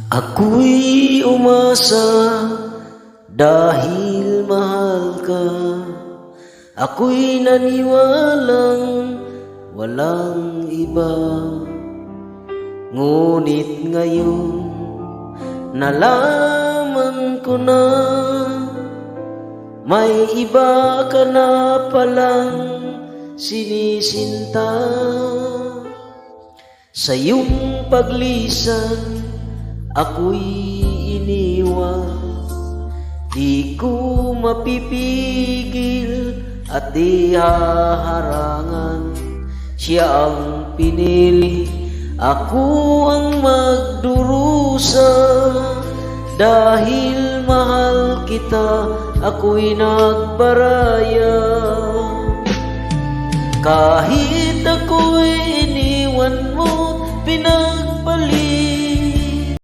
Ako'y umasa dahil mahal ka. Ako'y naniwalang walang iba. Ngunit ngayon nalaman ko na may iba ka na palang sinisinta. Sa iyong paglisan ako'y iniwan, di ko mapipigil at di haharangan. Siya ang pinili, ako ang magdurusa. Dahil mahal kita, ako'y nagbaraya. Kahit